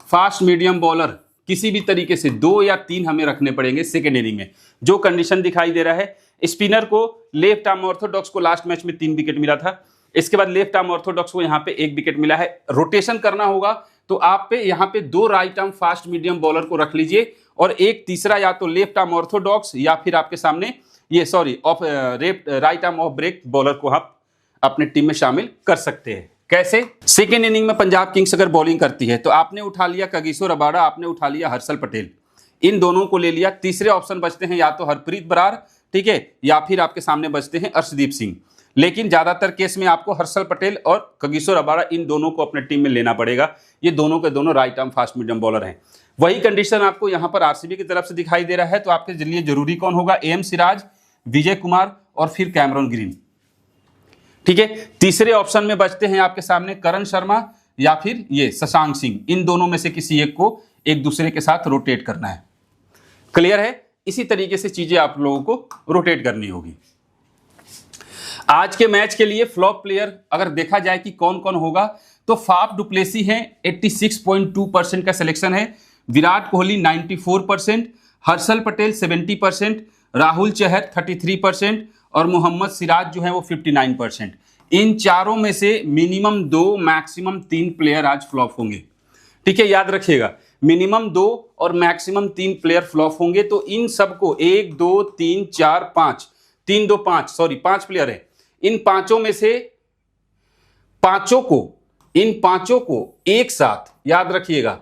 fast medium bowler किसी भी तरीके से 2 या 3 हमें रखने पड़ेंगे सेकेंड इनिंग में। जो कंडीशन दिखाई दे रहा है, स्पिनर को लेफ्ट आर्म ऑर्थोडॉक्स को लास्ट मैच में 3 विकेट मिला था, इसके बाद लेफ्ट आर्म ऑर्थोडॉक्स को यहां पे 1 विकेट मिला है। रोटेशन करना होगा तो आप पे यहां पे 2 right arm fast medium bowler को रख लीजिए और एक तीसरा या तो लेफ्ट आर्म ऑर्थोडॉक्स या फिर आपके सामने ये right arm off break bowler को आप अपने टीम में शामिल कर सकते हैं। कैसे, सेकेंड इनिंग में पंजाब किंग्स अगर बॉलिंग करती है तो आपने उठा लिया कागिसो रबाडा, आपने उठा लिया हर्षल पटेल, इन दोनों को ले लिया। तीसरे ऑप्शन बचते हैं या तो हरप्रीत बरार, ठीक है, या फिर आपके सामने बचते हैं अर्शदीप सिंह। लेकिन ज्यादातर केस में आपको हर्षल पटेल और कागिसो रबाडा इन दोनों को अपने टीम में लेना पड़ेगा। ये दोनों के दोनों right arm fast medium bowler हैं। वही कंडीशन आपको यहां पर आरसीबी की तरफ से दिखाई दे रहा है। तो आपके लिए जरूरी कौन होगा, एम सिराज, विजय कुमार और फिर कैमरॉन ग्रीन, ठीक है। तीसरे ऑप्शन में बचते हैं आपके सामने करण शर्मा या फिर ये शशांक सिंह, इन दोनों में से किसी एक को एक दूसरे के साथ रोटेट करना है। क्लियर है, इसी तरीके से चीजें आप लोगों को रोटेट करनी होगी। आज के मैच के लिए फ्लॉप प्लेयर अगर देखा जाए कि कौन कौन होगा, तो फाफ डुप्लेसी है, 86.2% का सिलेक्शन है, विराट कोहली 94%, हर्षल पटेल 70%, राहुल चहर 33% और मोहम्मद सिराज जो है वो 59%। इन चारों में से मिनिमम 2 मैक्सिमम 3 प्लेयर आज फ्लॉप होंगे, ठीक है, याद रखिएगा, मिनिमम 2 और मैक्सिमम 3 प्लेयर फ्लॉप होंगे। तो इन सबको 1 2 3 4 5 3 2 5 सॉरी 5 प्लेयर है, इन पांचों में से इन पांचों को एक साथ, याद रखिएगा,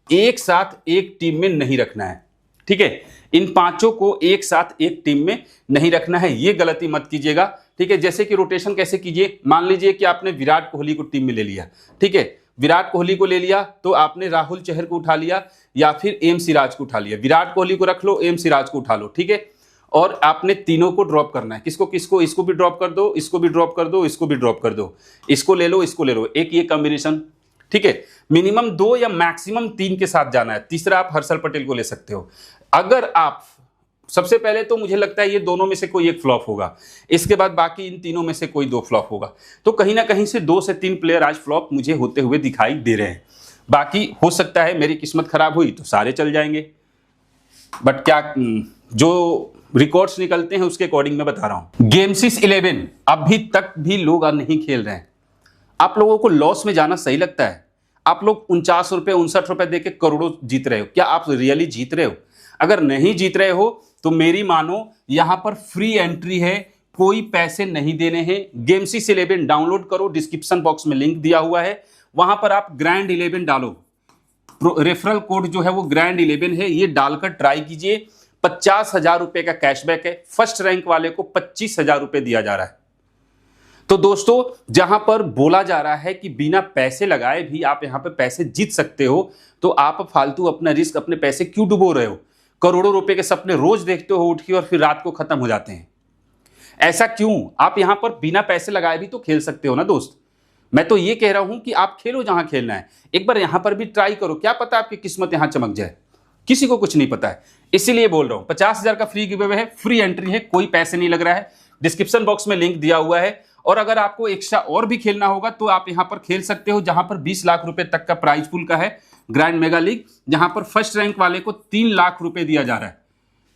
एक साथ एक टीम में नहीं रखना है, ठीक है, इन पांचों को एक साथ एक टीम में नहीं रखना है, ये गलती मत कीजिएगा, ठीक है। जैसे कि रोटेशन कैसे कीजिए, मान लीजिए कि आपने विराट कोहली को टीम में ले लिया, ठीक है, विराट कोहली को ले लिया तो आपने राहुल चहर को उठा लिया या फिर एम सिराज को उठा लिया, विराट कोहली को रख लो, एम सिराज को उठा लो, ठीक है। और आपने तीनों को ड्रॉप करना है, किसको किसको, इसको भी ड्रॉप कर दो, इसको भी ड्रॉप कर दो, इसको भी ड्रॉप कर दो, इसको ले लो, इसको ले लो, एक ये कॉम्बिनेशन, ठीक है। मिनिमम 2 या मैक्सिमम 3 के साथ जाना है। तीसरा आप हर्षल पटेल को ले सकते हो। अगर आप सबसे पहले तो मुझे लगता है ये दोनों में से कोई एक फ्लॉप होगा, इसके बाद बाकी इन तीनों में से कोई 2 फ्लॉप होगा। तो कहीं ना कहीं से 2 से 3 प्लेयर आज फ्लॉप मुझे होते हुए दिखाई दे रहे हैं। बाकी हो सकता है मेरी किस्मत खराब हुई तो सारे चल जाएंगे, बट क्या जो रिकॉर्ड्स निकलते हैं उसके अकॉर्डिंग मैं बता रहा हूं। गेमसिस 11 अभी तक भी लोग नहीं खेल रहे हैं। आप लोगों को लॉस में जाना सही लगता है? आप लोग 49 रुपए 59 रुपए देके करोड़ों जीत रहे हो, क्या आप रियली जीत रहे हो? अगर नहीं जीत रहे हो तो मेरी मानो यहां पर फ्री एंट्री है, कोई पैसे नहीं देने हैं। गेमसिस 11 डाउनलोड करो, डिस्क्रिप्शन बॉक्स में लिंक दिया हुआ है, वहां पर आप ग्रैंड 11 डालो, रेफरल कोड जो है वो ग्रैंड 11 है, ये डालकर ट्राई कीजिए। 50,000 रुपए का कैशबैक है, फर्स्ट रैंक वाले को 25,000 रुपए दिया जा रहा है। तो दोस्तों, जहां पर बोला जा रहा है कि बिना पैसे लगाए भी आप यहां पर पैसे जीत सकते हो, तो आप फालतू अपना रिस्क, अपने पैसे क्यों डुबो रहे हो? करोड़ों रुपए के सपने रोज देखते हो उठ के और फिर रात को खत्म हो जाते हैं। ऐसा क्यों? आप यहां पर बिना पैसे लगाए भी तो खेल सकते हो ना दोस्त। मैं तो ये कह रहा हूं कि आप खेलो जहां खेलना है, एक बार यहां पर भी ट्राई करो, क्या पता आपकी किस्मत यहां चमक जाए, किसी को कुछ नहीं पता है। इसीलिए बोल रहा हूं, 50,000 का फ्री गिव अवे है, फ्री एंट्री है, कोई पैसे नहीं लग रहा है, डिस्क्रिप्शन बॉक्स में लिंक दिया हुआ है। और अगर आपको एक्स्ट्रा और भी खेलना होगा तो आप यहां पर खेल सकते हो, जहां पर 20 लाख रुपए तक का प्राइज पूल का है ग्रैंड मेगा लीग, जहां पर फर्स्ट रैंक वाले को 3 लाख रुपए दिया जा रहा है।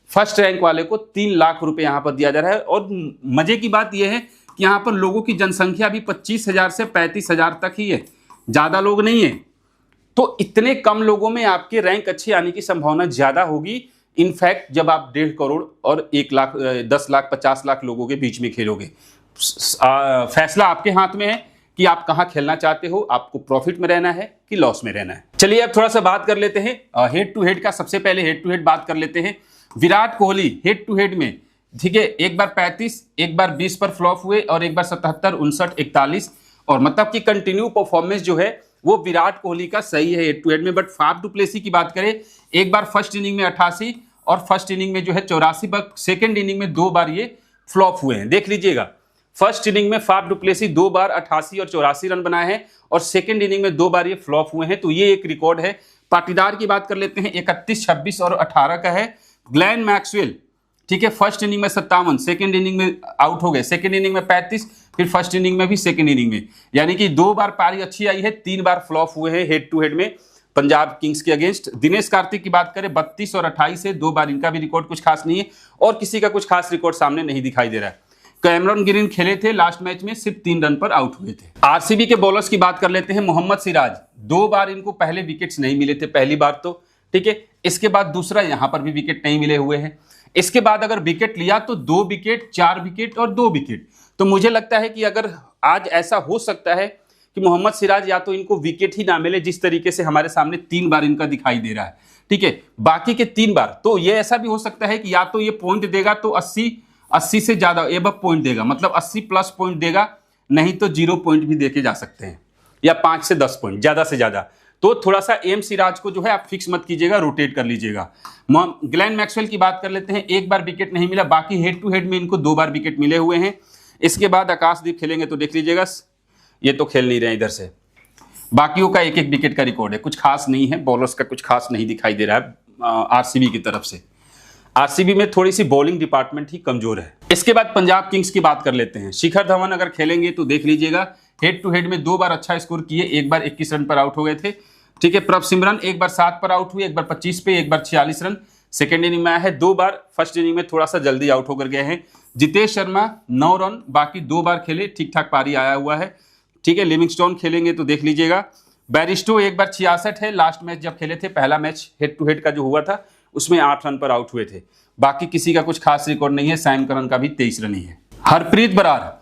फर्स्ट रैंक वाले को 3 लाख रुपए यहां पर दिया जा रहा है। और मजे की बात यह है कि यहां पर लोगों की जनसंख्या भी 25,000 से 35,000 तक ही है, ज्यादा लोग नहीं है। तो इतने कम लोगों में आपके रैंक अच्छी आने की संभावना ज्यादा होगी, इनफैक्ट जब आप 1.5 करोड़ और 1 लाख, 10 लाख, 50 लाख लोगों के बीच में खेलोगे। फैसला आपके हाथ में है कि आप कहां खेलना चाहते हो, आपको प्रॉफिट में रहना है कि लॉस में रहना है। चलिए अब थोड़ा सा बात कर लेते हैं हेड टू हेड का। सबसे पहले हेड टू हेड बात कर लेते हैं। Virat Kohli head to head में, ठीक है, एक बार 35, एक बार 20 पर फ्लॉप हुए और एक बार 77, 59, 41, और मतलब कि कंटिन्यू परफॉर्मेंस जो है वो विराट कोहली का सही है हेड टू हेड में। बट फाफ डु प्लेसी की बात करें, एक बार फर्स्ट इनिंग में 88 और फर्स्ट इनिंग में जो है 84, पर सेकेंड इनिंग में 2 बार ये फ्लॉप हुए हैं। देख लीजिएगा, फर्स्ट इनिंग में फाफ डु प्लेसी 2 बार 88 और 84 रन बनाए हैं और सेकेंड इनिंग में 2 बार ये फ्लॉप हुए हैं, तो ये एक रिकॉर्ड है। पाटीदार की बात कर लेते हैं, 31, 26 और 18 का है। ग्लेन मैक्सवेल, ठीक है, फर्स्ट इनिंग में 57, सेकेंड इनिंग में आउट हो गए, सेकेंड इनिंग में 35, फिर फर्स्ट इनिंग में भी, सेकेंड इनिंग में, यानी कि 2 बार पारी अच्छी आई है, 3 बार फ्लॉप हुए हैं हेड टू हेड में पंजाब किंग्स के अगेंस्ट। दिनेश कार्तिक की बात करें, 32 और 28 है, 2 बार, इनका भी रिकॉर्ड कुछ खास नहीं है और किसी का कुछ खास रिकॉर्ड सामने नहीं दिखाई दे रहा है। कैमरन ग्रीन खेले थे लास्ट मैच में, सिर्फ 3 रन पर आउट हुए थे। आरसीबी के बॉलर्स की बात कर लेते हैं। मोहम्मद सिराज, 2 बार इनको पहले विकेट्स नहीं मिले थे, पहली बार तो, ठीक है, इसके बाद दूसरा यहां पर भी विकेट नहीं मिले हुए हैं। इसके बाद अगर विकेट लिया तो 2 विकेट, 4 विकेट और 2 विकेट। तो मुझे लगता है कि अगर आज ऐसा हो सकता है कि मोहम्मद सिराज या तो इनको विकेट ही ना मिले, जिस तरीके से हमारे सामने 3 बार इनका दिखाई दे रहा है, ठीक है, बाकी के 3 बार, तो ये ऐसा भी हो सकता है कि या तो ये पॉइंट देगा तो 80 से ज्यादा एबव पॉइंट देगा, मतलब 80 प्लस पॉइंट देगा, नहीं तो 0 पॉइंट भी देके जा सकते हैं, या 5 से 10 पॉइंट ज्यादा से ज्यादा। तो थोड़ा सा एम सिराज को जो है आप फिक्स मत कीजिएगा, रोटेट कर लीजिएगा। ग्लेन मैक्सवेल की बात कर लेते हैं, 1 बार विकेट नहीं मिला, बाकी हेड टू हेड में इनको 2 बार विकेट मिले हुए हैं। इसके बाद आकाशदीप खेलेंगे तो देख लीजिएगा, ये तो खेल नहीं रहे इधर से, बाकियों का 1-1 विकेट का रिकॉर्ड है, कुछ खास नहीं है, बॉलर्स का कुछ खास नहीं दिखाई दे रहा है आरसीबी की तरफ से। आरसीबी में थोड़ी सी बॉलिंग डिपार्टमेंट ही कमजोर है। इसके बाद पंजाब किंग्स की बात कर लेते हैं। शिखर धवन अगर खेलेंगे तो देख लीजिएगा, हेड टू हेड में 2 बार अच्छा स्कोर किए, 1 बार 21 रन पर आउट हो गए थे, ठीक है। प्रभ सिमरन 1 बार 7 पर आउट हुए, 1 बार 25 पे, 1 बार 46 रन सेकेंड इनिंग में आया है, 2 बार फर्स्ट इनिंग में थोड़ा सा जल्दी आउट होकर गए हैं। जितेश शर्मा 9 रन, बाकी 2 बार खेले, ठीक ठाक पारी आया हुआ है, ठीक है। लिविंगस्टोन खेलेंगे तो देख लीजिएगा। बैरिस्टो 1 बार 66 है, लास्ट मैच जब खेले थे, पहला मैच हेड टू हेड का जो हुआ था उसमें 8 रन पर आउट हुए थे, बाकी किसी का कुछ खास रिकॉर्ड नहीं है। सैम करन का भी 23 रन ही है। हरप्रीत बरार,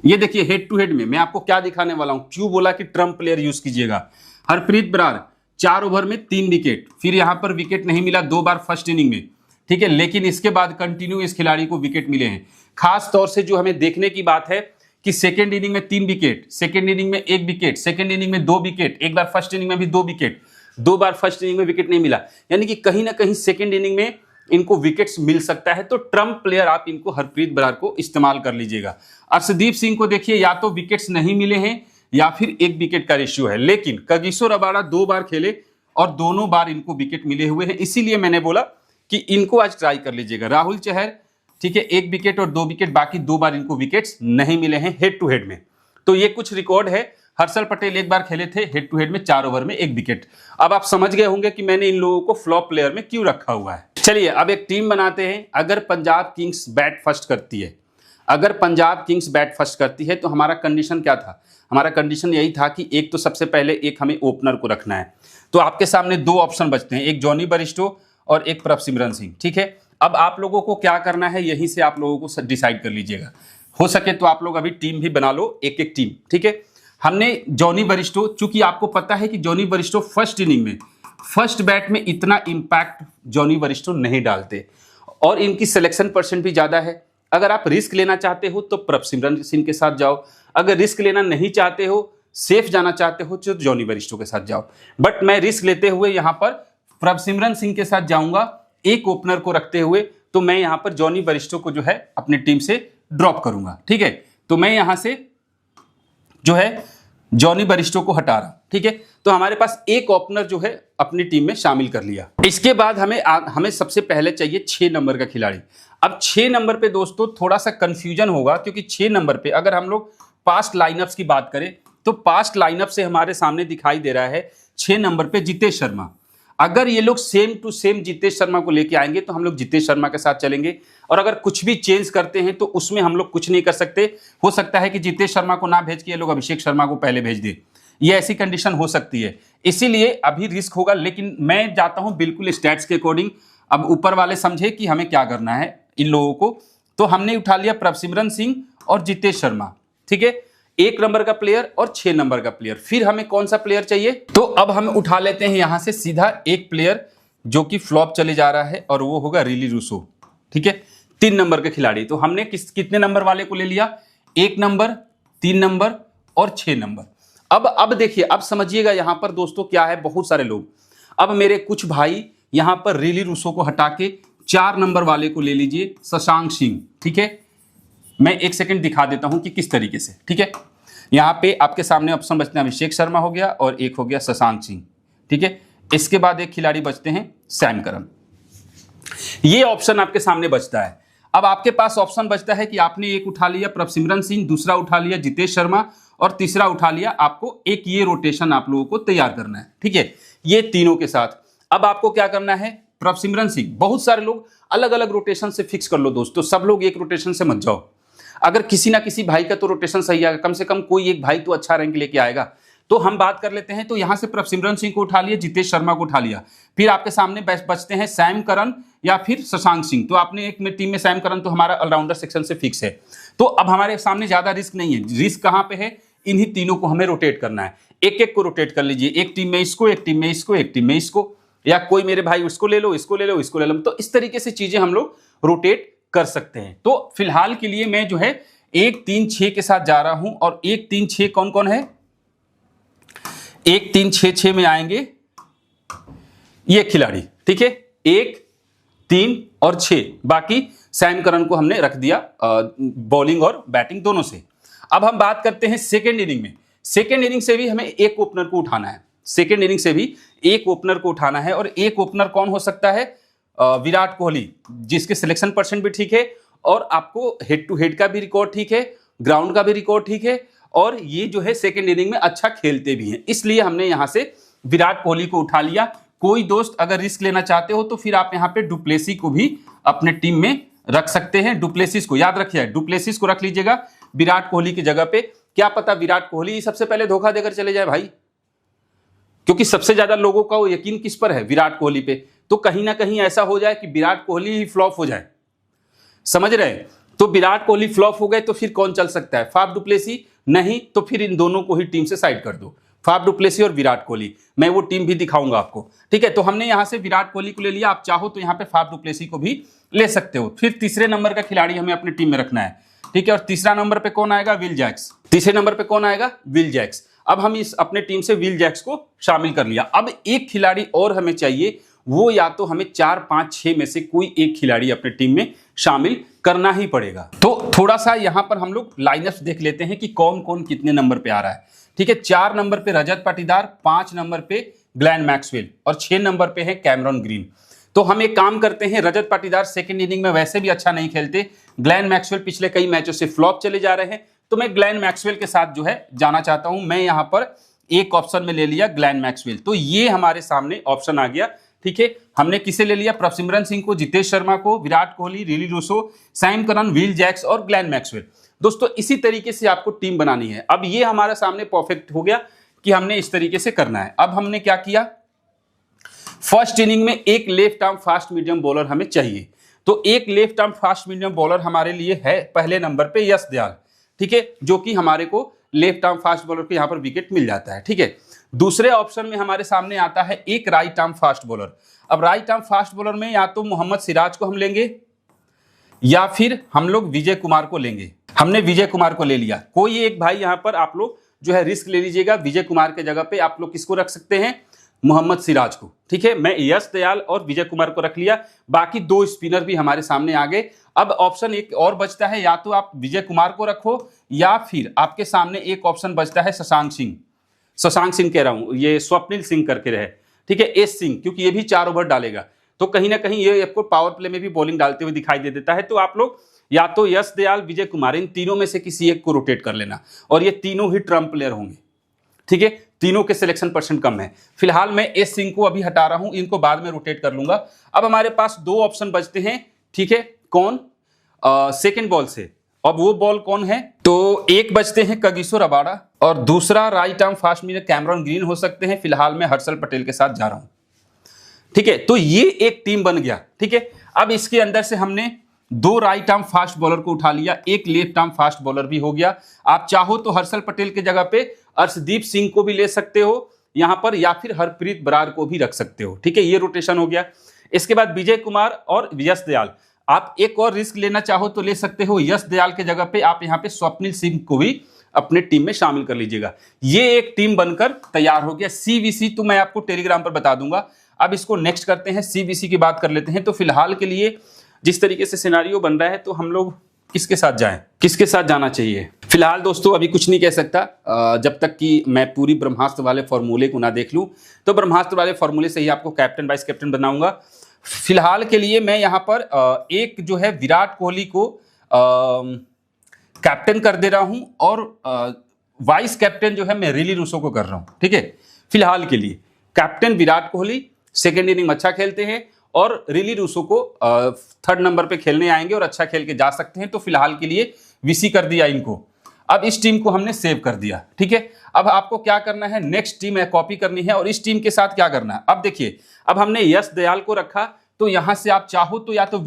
ये देखिए हेड टू हेड में मैं आपको क्या दिखाने वाला हूं, क्यों बोला कि ट्रम्प प्लेयर यूज कीजिएगा। हरप्रीत बरार 4 ओवर में 3 विकेट, फिर यहां पर विकेट नहीं मिला 2 बार फर्स्ट इनिंग में, ठीक है, लेकिन इसके बाद कंटिन्यू इस खिलाड़ी को विकेट मिले हैं। खास तौर से जो हमें देखने की बात है कि सेकेंड इनिंग में 3 विकेट, सेकेंड इनिंग में 1 विकेट, सेकेंड इनिंग में 2 विकेट, 1 बार फर्स्ट इनिंग में भी 2 विकेट, 2 बार फर्स्ट इनिंग में विकेट नहीं मिला, यानी कि कहीं ना कहीं सेकेंड इनिंग में इनको विकेट्स मिल सकता है। तो ट्रम्प प्लेयर आप इनको हरप्रीत बरार को इस्तेमाल कर लीजिएगा। अर्शदीप सिंह को देखिए, या तो विकेट्स नहीं मिले हैं या फिर 1 विकेट का रेशियो है, लेकिन कगिसो रबाडा 2 बार खेले और दोनों बार इनको विकेट मिले हुए हैं, इसीलिए मैंने बोला कि इनको आज ट्राई कर लीजिएगा। राहुल चहर, ठीक है, 1 विकेट और 2 विकेट, बाकी 2 बार इनको विकेट्स नहीं मिले हैं हेड टू हेड में। तो ये कुछ रिकॉर्ड है। हर्षल पटेल 1 बार खेले थे हेड टू हेड में, 4 ओवर में 1 विकेट। अब आप समझ गए होंगे कि मैंने इन लोगों को फ्लॉप प्लेयर में क्यों रखा हुआ है। चलिए अब एक टीम बनाते हैं। अगर पंजाब किंग्स बैट फर्स्ट करती है, अगर पंजाब किंग्स बैट फर्स्ट करती है तो हमारा कंडीशन क्या था? हमारा कंडीशन यही था कि एक तो सबसे पहले एक हमें ओपनर को रखना है। तो आपके सामने 2 ऑप्शन बचते हैं, एक जॉनी बरिस्टो और एक प्रभ सिमरन सिंह, ठीक है। अब आप लोगों को क्या करना है, यहीं से आप लोगों को डिसाइड कर लीजिएगा। हो सके तो आप लोग अभी टीम भी बना लो, एक एक टीम, ठीक है। हमने जॉनी बरिस्टो, चूंकि आपको पता है कि जॉनी बरिस्टो फर्स्ट इनिंग में, फर्स्ट बैट में इतना इंपैक्ट जॉनी बरिस्टो नहीं डालते और इनकी सिलेक्शन परसेंट भी ज्यादा है। अगर आप रिस्क लेना चाहते हो तो प्रभसिमरन सिंह के साथ जाओ, अगर रिस्क लेना नहीं चाहते हो, सेफ जाना चाहते हो तो जॉनी बरिस्टो के साथ जाओ। बट मैं रिस्क लेते हुए यहां पर प्रभसिमरन सिंह के साथ जाऊंगा, एक ओपनर को रखते हुए। तो मैं यहां पर जॉनी बरिस्टो को जो है अपनी टीम से ड्रॉप करूंगा, ठीक है। तो मैं यहां से जो है जॉनी बरिस्टो को हटा रहा, ठीक है। तो हमारे पास एक ओपनर जो है अपनी टीम में शामिल कर लिया। इसके बाद हमें सबसे पहले चाहिए 6 नंबर का खिलाड़ी। अब 6 नंबर पे दोस्तों थोड़ा सा कंफ्यूजन होगा, क्योंकि 6 नंबर पे अगर हम लोग पास्ट लाइनअप्स की बात करें तो पास्ट लाइनअप से हमारे सामने दिखाई दे रहा है 6 नंबर पे जितेश शर्मा। अगर ये लोग same to same Jitesh Sharma को लेके आएंगे तो हम लोग जितेश शर्मा के साथ चलेंगे, और अगर कुछ भी चेंज करते हैं तो उसमें हम लोग कुछ नहीं कर सकते। हो सकता है कि जितेश शर्मा को ना भेज के ये लोग अभिषेक शर्मा को पहले भेज दे, ये ऐसी कंडीशन हो सकती है। इसीलिए अभी रिस्क होगा, लेकिन मैं जाता हूं बिल्कुल स्टैट्स के अकॉर्डिंग। अब ऊपर वाले समझे कि हमें क्या करना है इन लोगों को। तो हमने उठा लिया प्रभसिमरन सिंह और जितेश शर्मा, ठीक है, 1 नंबर का प्लेयर और 6 नंबर का प्लेयर। फिर हमें कौन सा प्लेयर चाहिए, तो अब हम उठा लेते हैं यहां से सीधा एक प्लेयर जो कि फ्लॉप चले जा रहा है, और वो होगा रिली रूसो, ठीक है, 3 नंबर के खिलाड़ी। तो हमने कितने नंबर वाले को ले लिया, 1 नंबर, 3 नंबर और 6 नंबर। अब देखिए, अब समझिएगा यहां पर दोस्तों क्या है, बहुत सारे लोग, अब मेरे कुछ भाई यहां पर रिली रूसो को हटा के 4 नंबर वाले को ले लीजिए, शशांक सिंह, ठीक है। मैं 1 सेकंड दिखा देता हूं कि किस तरीके से, ठीक है। यहां पे आपके सामने ऑप्शन बचते हैं अभिषेक शर्मा हो गया और एक हो गया शशांक सिंह, ठीक है। इसके बाद एक खिलाड़ी बचते हैं सैम करन। ये ऑप्शन आपके सामने बचता है। अब आपके पास ऑप्शन बचता है कि आपने एक उठा लिया प्रभसिमरन सिंह, दूसरा उठा लिया जितेश शर्मा और तीसरा उठा लिया, आपको एक ये रोटेशन आप लोगों को तैयार करना है, ठीक है, ये तीनों के साथ। अब आपको क्या करना है, प्रभसिमरन सिंह, बहुत सारे लोग अलग अलग रोटेशन से फिक्स कर लो दोस्तों, सब लोग एक रोटेशन से मत जाओ। अगर किसी ना किसी भाई का तो रोटेशन सही आएगा, कम से कम कोई एक भाई तो अच्छा रैंक लेके आएगा। तो हम बात कर लेते हैं, तो यहां से प्रभसिमरन सिंह को उठा लिया, जितेश शर्मा को उठा लिया, फिर आपके सामने बचते हैं सैम करन या फिर शशांक सिंह। तो आपने एक में टीम में सैम करन तो हमारा ऑलराउंडर सेक्शन से फिक्स है। तो अब हमारे सामने ज्यादा रिस्क नहीं है, रिस्क कहां पे है, इन्हीं तीनों को हमें रोटेट करना है। एक एक को रोटेट कर लीजिए, एक टीम में इसको, एक टीम में इसको, एक टीम में इसको, या कोई मेरे भाई उसको ले लो, इसको ले लो, इसको ले लो। तो इस तरीके से चीजें हम लोग रोटेट कर सकते हैं। तो फिलहाल के लिए मैं जो है 1 3 6 के साथ जा रहा हूं, और 1 3 6 कौन कौन है, 1 3 6 6 में आएंगे ये खिलाड़ी, ठीक है, 1 3 और 6, बाकी सैम करन को हमने रख दिया बॉलिंग और बैटिंग दोनों से। अब हम बात करते हैं सेकेंड इनिंग में। सेकेंड इनिंग से भी हमें एक ओपनर को उठाना है, सेकेंड इनिंग से भी एक ओपनर को उठाना है, और एक ओपनर कौन हो सकता है, विराट कोहली, जिसके सिलेक्शन परसेंट भी ठीक है, और आपको हेड टू हेड का भी रिकॉर्ड ठीक है, ग्राउंड का भी रिकॉर्ड ठीक है, और ये जो है सेकेंड इनिंग में अच्छा खेलते भी हैं। इसलिए हमने यहां से विराट कोहली को उठा लिया। कोई दोस्त अगर रिस्क लेना चाहते हो तो फिर आप यहां पे डुप्लेसी को भी अपने टीम में रख सकते हैं। डुप्लेसिस को याद रखिए, डुप्लेसिस को रख लीजिएगा विराट कोहली की जगह पे। क्या पता विराट कोहली सबसे पहले धोखा देकर चले जाए भाई, क्योंकि सबसे ज्यादा लोगों का यकीन किस पर है, विराट कोहली पे। तो कहीं ना कहीं ऐसा हो जाए कि विराट कोहली ही फ्लॉप हो जाए, समझ रहे। तो विराट कोहली फ्लॉप हो गए तो फिर कौन चल सकता है, फाफ डुप्लेसी, नहीं तो फिर इन दोनों को ही टीम से साइड कर दो, फाफ डुप्लेसी और विराट कोहली। मैं वो टीम भी दिखाऊंगा आपको, ठीक है। तो हमने यहां से विराट कोहली को ले लिया, आप चाहो तो यहां पे फाफ डुप्लेसी को भी ले सकते हो। फिर तीसरे नंबर का खिलाड़ी हमें अपनी टीम में रखना है, ठीक है। और तीसरा नंबर पे कौन आएगा, विल जैक्स। तीसरे नंबर पे कौन आएगा, विल जैक्स। अब हम इस अपने टीम से विल जैक्स को शामिल कर लिया। अब एक खिलाड़ी और हमें चाहिए, वो या तो हमें 4 5 6 में से कोई एक खिलाड़ी अपने टीम में शामिल करना ही पड़ेगा। तो थोड़ा सा यहां पर हम लोग लाइनअप्स देख लेते हैं कि कौन कौन कितने नंबर पे आ रहा है, ठीक है। 4 नंबर पे रजत पाटीदार, 5 नंबर पे ग्लेन मैक्सवेल और 6 नंबर पे है कैमरॉन ग्रीन। तो हम एक काम करते हैं, रजत पाटीदार सेकंड इनिंग में वैसे भी अच्छा नहीं खेलते, ग्लेन मैक्सवेल पिछले कई मैचों से फ्लॉप चले जा रहे हैं, तो मैं ग्लेन मैक्सवेल के साथ जो है जाना चाहता हूं। मैं यहां पर एक ऑप्शन में ले लिया ग्लेन मैक्सवेल। तो ये हमारे सामने ऑप्शन आ गया, ठीक है। हमने किसे ले लिया, प्रभसिमरन सिंह को, जितेश शर्मा को, Virat Kohli, Rilee Rossouw, Sam Curran, Will Jacks और ग्लेन मैक्सवेल। दोस्तों इसी तरीके से आपको टीम बनानी है। अब ये हमारे सामने परफेक्ट हो गया कि हमने इस तरीके से करना है। अब हमने क्या किया, फर्स्ट इनिंग में एक left arm fast medium bowler हमें चाहिए। तो एक left arm fast medium bowler हमारे लिए है पहले नंबर पे यश दयाल, ठीक है, जो कि हमारे को लेफ्ट आर्म फास्ट बॉलर को यहां पर विकेट मिल जाता है, ठीक है। दूसरे ऑप्शन में हमारे सामने आता है एक राइट आर्म फास्ट बॉलर। अब राइट आर्म फास्ट बॉलर में या तो मोहम्मद सिराज को हम लेंगे या फिर हम लोग विजय कुमार को लेंगे। हमने विजय कुमार को ले लिया। कोई एक भाई यहां पर आप लोग जो है रिस्क ले लीजिएगा, विजय कुमार के जगह पे आप लोग किसको रख सकते हैं, मोहम्मद सिराज को, ठीक है। मैं यश दयाल और विजय कुमार को रख लिया, बाकी दो स्पिनर भी हमारे सामने आ गए। अब ऑप्शन एक और बचता है, या तो आप विजय कुमार को रखो या फिर आपके सामने एक ऑप्शन बचता है शशांक सिंह कह रहा हूं, ये स्वप्निल सिंह करके रहे, ठीक है, एस सिंह, क्योंकि ये भी 4 ओवर डालेगा, तो कहीं ना कहीं ये आपको पावर प्ले में भी बॉलिंग डालते हुए दिखाई दे देता है। तो आप लोग या तो यश दयाल, विजय कुमार, इन तीनों में से किसी एक को रोटेट कर लेना, और ये तीनों ही ट्रम्प प्लेयर होंगे, ठीक है। तीनों के सिलेक्शन परसेंट कम है। फिलहाल मैं एस सिंह को अभी हटा रहा हूं, इनको बाद में रोटेट कर लूंगा। अब हमारे पास 2 ऑप्शन बचते हैं, ठीक है, कौन, सेकेंड बॉल से। अब वो बॉल कौन है, तो एक बचते हैं कगिसो रबाडा और दूसरा right arm fast medium Cameron green हो सकते हैं। फिलहाल मैं हर्षल पटेल के साथ जा रहा हूं, ठीक है। तो ये एक टीम बन गया, ठीक है। अब इसके अंदर से हमने 2 राइट आर्म फास्ट बॉलर को उठा लिया, एक लेफ्ट आर्म फास्ट बॉलर भी हो गया। आप चाहो तो हर्षल पटेल के जगह पे अर्शदीप सिंह को भी ले सकते हो यहां पर, या फिर हरप्रीत बरार को भी रख सकते हो, ठीक है। ये रोटेशन हो गया। इसके बाद विजय कुमार और यश दयाल, आप एक और रिस्क लेना चाहो तो ले सकते हो। यश दयाल के जगह पे आप यहां पे स्वप्निल सिंह को भी अपने टीम में शामिल कर लीजिएगा। ये एक टीम बनकर तैयार हो गया। सीवीसी तो मैं आपको टेलीग्राम पर बता दूंगा। अब इसको नेक्स्ट करते हैं, सीवीसी की बात कर लेते हैं। तो फिलहाल के लिए जिस तरीके से सिनेरियो बन रहा है, तो हम लोग किसके साथ जाएं, किसके साथ जाना चाहिए। फिलहाल दोस्तों अभी कुछ नहीं कह सकता जब तक कि मैं पूरी ब्रह्मास्त्र वाले फॉर्मूले को ना देख लूं। तो ब्रह्मास्त्र वाले फॉर्मूले से ही आपको कैप्टन वाइस कैप्टन बनाऊंगा। फिलहाल के लिए मैं यहां पर एक जो है विराट कोहली को कैप्टन कर दे रहा हूं, और वाइस कैप्टन जो है मैं रिली रूसो को कर रहा हूं, ठीक है। फिलहाल के लिए captain Virat Kohli, second inning अच्छा खेलते हैं, और रिली रूसो को 3rd नंबर पे खेलने आएंगे और अच्छा खेल के जा सकते हैं। तो फिलहाल के लिए वीसी कर दिया इनको। अब इस टीम को हमने सेव कर दिया, ठीक है। अब आपको क्या करना है, नेक्स्ट टीम है कॉपी करनी है, और इस टीम के साथ क्या करना है। अब देखिए, अब हमने यश दयाल को रखा, तो यहां से आप चाहो तो या तो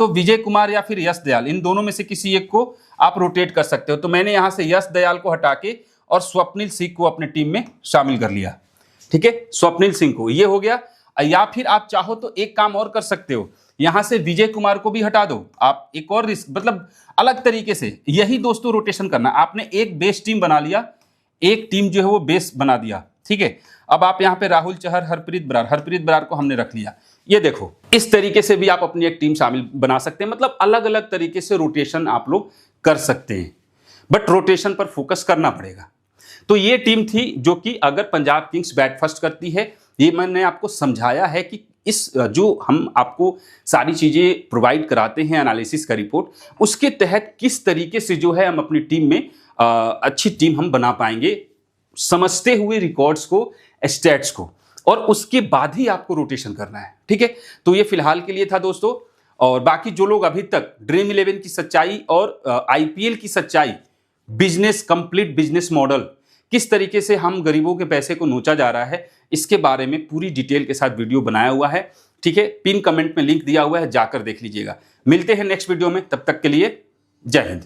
विजय कुमार या फिर यश दयाल, इन दोनों में से किसी एक को आप रोटेट कर सकते हो। तो मैंने यहां से यश दयाल को हटा के और स्वप्निल सिंह को अपने टीम में शामिल कर लिया, ठीक है, स्वप्निल सिंह को, ये हो गया। या फिर आप चाहो तो एक काम और कर सकते हो, यहां से विजय कुमार को भी हटा दो, आप एक और रिस्क, मतलब अलग तरीके से। यही दोस्तों रोटेशन करना, आपने एक बेस टीम बना लिया, एक टीम जो है वो बेस बना दिया, ठीक है। अब आप यहां पे राहुल चहर, हरप्रीत बरार को हमने रख लिया। ये देखो, इस तरीके से भी आप अपनी एक टीम शामिल बना सकते हैं। मतलब अलग अलग तरीके से रोटेशन आप लोग कर सकते हैं, बट रोटेशन पर फोकस करना पड़ेगा। तो ये टीम थी जो कि अगर पंजाब किंग्स बैट फर्स्ट करती है, ये मैंने आपको समझाया है कि इस जो हम आपको सारी चीजें प्रोवाइड कराते हैं, एनालिसिस का रिपोर्ट, उसके तहत किस तरीके से जो है हम अपनी टीम में अच्छी टीम हम बना पाएंगे, समझते हुए रिकॉर्ड्स को, स्टैट्स को, और उसके बाद ही आपको रोटेशन करना है, ठीक है। तो ये फिलहाल के लिए था दोस्तों। और बाकी जो लोग अभी तक ड्रीम 11 की सच्चाई और आईपीएल की सच्चाई, बिजनेस, कंप्लीट बिजनेस मॉडल, किस तरीके से हम गरीबों के पैसे को नोचा जा रहा है, इसके बारे में पूरी डिटेल के साथ वीडियो बनाया हुआ है, ठीक है। पिन कमेंट में लिंक दिया हुआ है, जाकर देख लीजिएगा। मिलते हैं नेक्स्ट वीडियो में, तब तक के लिए जय हिंद।